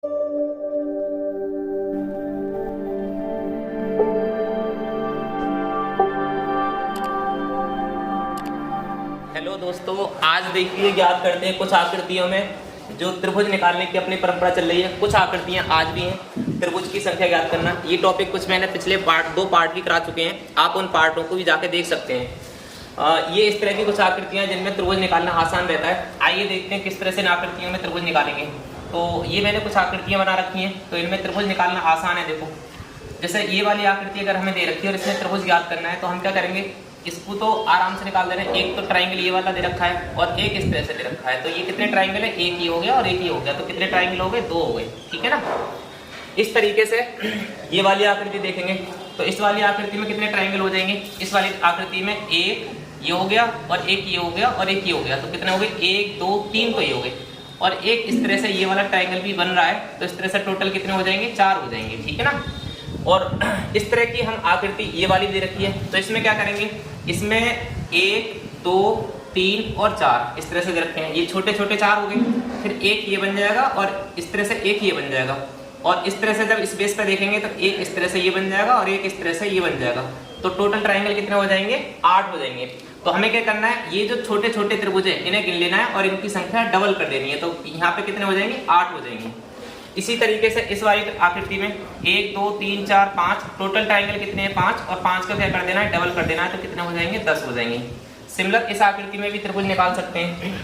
Hello दोस्तों, आज देखिए ज्ञात करते हैं कुछ आकृतियों में जो त्रिभुज निकालने की अपनी परंपरा चल रही है। कुछ आकृतियां आज भी हैं, त्रिभुज की संख्या ज्ञात करना। ये टॉपिक कुछ मैंने पिछले दो पार्ट भी करा चुके हैं, आप उन पार्टों को भी जाके देख सकते हैं। ये इस तरह की कुछ आकृतियां जिनमें त्रिभुज निकालना आसान रहता है। आइए देखते हैं किस तरह से इन आकृतियों में त्रिभुज निकालेंगे। तो ये मैंने कुछ आकृतियां बना रखी हैं, तो इनमें त्रिभुज निकालना आसान है। देखो, जैसे ये वाली आकृति अगर हमें दे रखी है और इसमें त्रिभुज ज्ञात करना है, तो हम क्या करेंगे, इसको तो आराम से निकाल दे रहे हैं। एक तो ट्राइंगल ये वाला दे रखा है और एक इस तरह से दे रखा है। तो ये कितने ट्राइंगल है, एक ही हो गया और एक ही हो गया। तो कितने ट्राइंगल हो गए, दो हो गए। ठीक है ना। इस तरीके से ये वाली आकृति देखेंगे तो इस वाली आकृति में कितने ट्राइंगल हो जाएंगे। इस वाली आकृति में एक ये हो गया और एक ये हो गया और एक ये हो गया। तो कितने हो गए, एक दो तीन, तो ये हो गए। और एक इस तरह से ये वाला ट्राइंगल भी बन रहा है, तो इस तरह से टोटल कितने हो जाएंगे, चार हो जाएंगे। ठीक है ना। और इस तरह की हम आकृति ये वाली दे रखी है, तो इसमें क्या करेंगे, इसमें एक दो तीन और चार इस तरह से दे रखे हैं। ये छोटे छोटे चार हो गए, फिर एक ये बन जाएगा और इस तरह से एक ये बन जाएगा। और इस तरह से जब इस बेस पर देखेंगे तो एक इस तरह से ये बन जाएगा और एक इस तरह से ये बन जाएगा। तो टोटल ट्राइंगल कितने हो जाएंगे, 8 हो जाएंगे। तो हमें क्या करना है, ये जो छोटे छोटे त्रिभुज है इन्हें गिन लेना है और इनकी संख्या डबल कर देनी है। तो यहाँ पे कितने हो जाएंगे, 8 हो जाएंगे। इसी तरीके से इस वाली आकृति में 1 2 3 4 5 टोटल ट्राइंगल कितने हैं, 5, और 5 का क्या कर देना है, डबल कर देना है। तो कितने हो जाएंगे, 10 हो जाएंगे। सिमिलर इस आकृति में भी त्रिभुज निकाल सकते हैं।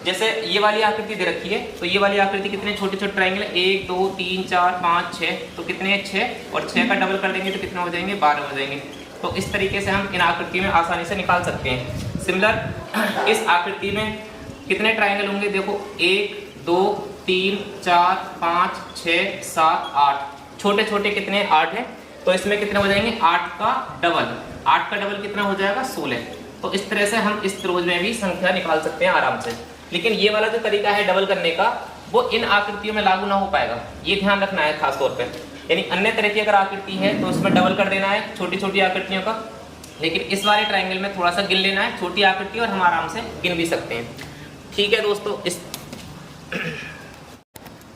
जैसे ये वाली आकृति दे रखी है, तो ये वाली आकृति कितने छोटे छोटे ट्राइंगल, 1 2 3 4 5 6, तो कितने 6, और 6 का डबल कर देंगे तो कितने हो जाएंगे, 12 हो जाएंगे। तो इस तरीके से हम इन आकृतियों में आसानी से निकाल सकते हैं। सिमिलर इस आकृति में कितने ट्राइंगल होंगे, देखो 1 2 3 4 5 6 7 8, छोटे छोटे कितने 8 है। तो इसमें कितने हो जाएंगे, 8 का डबल कितना हो जाएगा, 16। तो इस तरह से हम इस त्रिभुज में भी संख्या निकाल सकते हैं आराम से। लेकिन ये वाला जो तरीका है डबल करने का, वो इन आकृतियों में लागू ना हो पाएगा, ये ध्यान रखना है खास तौर पे। यानी अन्य तरह की अगर आकृति है तो उसमें डबल कर देना है छोटी छोटी आकृतियों का। लेकिन इस वाले ट्राइंगल में थोड़ा सा गिन लेना है छोटी आकृति, और हम आराम से गिन भी सकते हैं। ठीक है दोस्तों,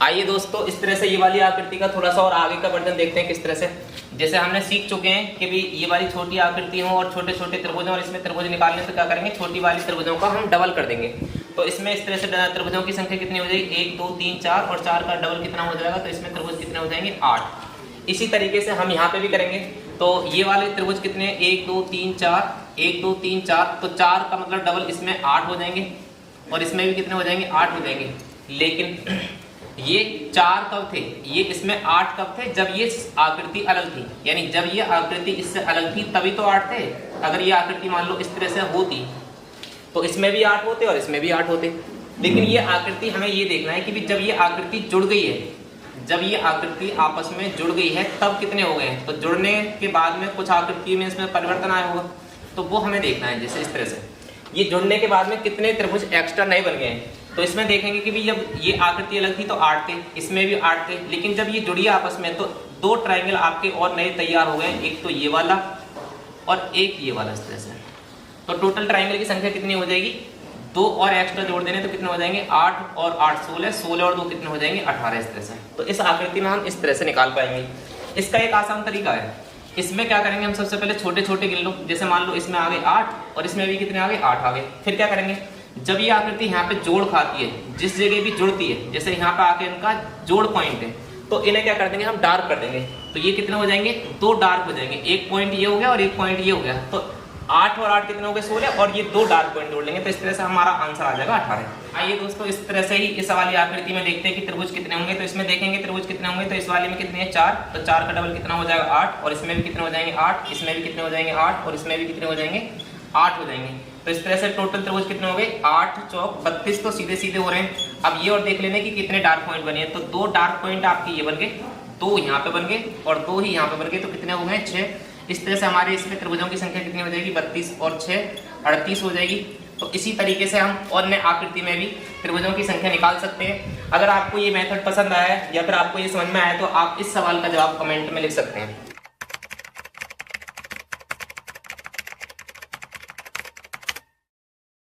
आइए दोस्तों, इस तरह से ये वाली आकृति का थोड़ा सा और आगे का वर्णन देखते हैं किस तरह से। जैसे हमने सीख चुके हैं कि भी ये वाली छोटी आकृति हो और छोटे छोटे त्रिभुज, और इसमें त्रिभुज निकालने तो क्या करेंगे, छोटी वाली त्रिभुजों का हम डबल कर देंगे। तो इसमें इस तरह से त्रिभुजों की संख्या कितनी हो जाएगी, 1 2 3 4, और 4 का डबल कितना हो जाएगा, तो इसमें त्रिभुज कितने हो जाएंगे, 8। इसी तरीके से हम यहाँ पे भी करेंगे। तो ये वाले त्रिभुज कितने, 1 2 3 4, 1 2 3 4, तो 4 का मतलब डबल इसमें 8 हो जाएंगे, और इसमें भी कितने हो जाएंगे, 8 हो जाएंगे। लेकिन ये 4 कब थे, ये इसमें 8 कब थे, जब ये आकृति अलग थी। यानी जब ये आकृति इससे अलग थी तभी तो 8 थे। अगर ये आकृति मान लो इस तरह से होती तो इसमें भी 8 होते और इसमें भी 8 होते। लेकिन ये आकृति, हमें ये देखना है कि भी जब ये आकृति जुड़ गई है, जब ये आकृति आपस में जुड़ गई है तब कितने हो गए हैं। तो जुड़ने के बाद में कुछ आकृति में इसमें परिवर्तन आया होगा, तो वो हमें देखना है। जैसे इस तरह से ये जुड़ने के बाद में कितने त्रिभुज एक्स्ट्रा नए बन गए हैं। तो इसमें देखेंगे कि भी जब ये आकृति अलग थी तो 8 थे, इसमें भी 8 थे। लेकिन जब ये जुड़ी आपस में तो 2 ट्राइंगल आपके और नए तैयार हो गए, एक तो ये वाला और एक ये वाला, इस तरह से। तो टोटल ट्राइंगल की संख्या कितनी हो जाएगी, 2 और एक्स्ट्रा जोड़ देने तो कितने हो जाएंगे, 8 और 8 16, 16 और 2 कितने हो जाएंगे, 18 इस तरह से। तो इस आकृति में हम इस तरह से निकाल पाएंगे। इसका एक आसान तरीका है। इसमें क्या करेंगे, हम सबसे पहले छोटे छोटे गिन लो। जैसे मान लो इसमें आ गए 8 और इसमें भी कितने आ गए, 8 आ गए। फिर क्या करेंगे, जब ये आकृति यहाँ पे जोड़ खाती है, जिस जगह भी जुड़ती है, जैसे यहाँ पे आके इनका जोड़ पॉइंट है, तो इन्हें क्या कर देंगे, हम डार्क कर देंगे। तो ये कितने हो जाएंगे, 2 डार्क हो जाएंगे। एक पॉइंट ये हो गया और एक पॉइंट ये हो गया। तो 8 और 8 कितने हो गए, 16, और ये 2 डार्क पॉइंट जोड़ लेंगे। तो इस तरह से हमारा आंसर आ जाएगा 18। आइए दोस्तों, इस तरह से ही इस वाली आकृति में देखते हैं कि त्रिभुज कितने होंगे। तो इसमें देखेंगे त्रिभुज कितने होंगे। तो इस वाले में कितने हैं, 4, तो 4 का डबल कितना हो जाएगा, 8, और इसमें भी कितने हो जाएंगे, 8, इसमें भी कितने हो जाएंगे, 8, और इसमें भी कितने हो जाएंगे, 8 हो जाएंगे। तो इस तरह से टोटल त्रिभुज कितने हो गए, 8 चौक 32, तो सीधे सीधे हो रहे हैं। अब ये और देख लेने की कितने डार्क पॉइंट बने हैं। तो 2 डार्क पॉइंट आपके ये बन गए, 2 यहाँ पे बन गए और 2 ही यहाँ पे बन गए। तो कितने हो गए, 6। इस तरह से हमारे इसमें त्रिभुजों की संख्या कितनी हो जाएगी, 32 और 6 38 हो जाएगी। तो इसी तरीके से हम अन्य आकृति में भी त्रिभुजों की संख्या निकाल सकते हैं। अगर आपको ये मेथड पसंद आया है या फिर आपको ये समझ में आया तो आप इस सवाल का जवाब कमेंट में लिख सकते हैं।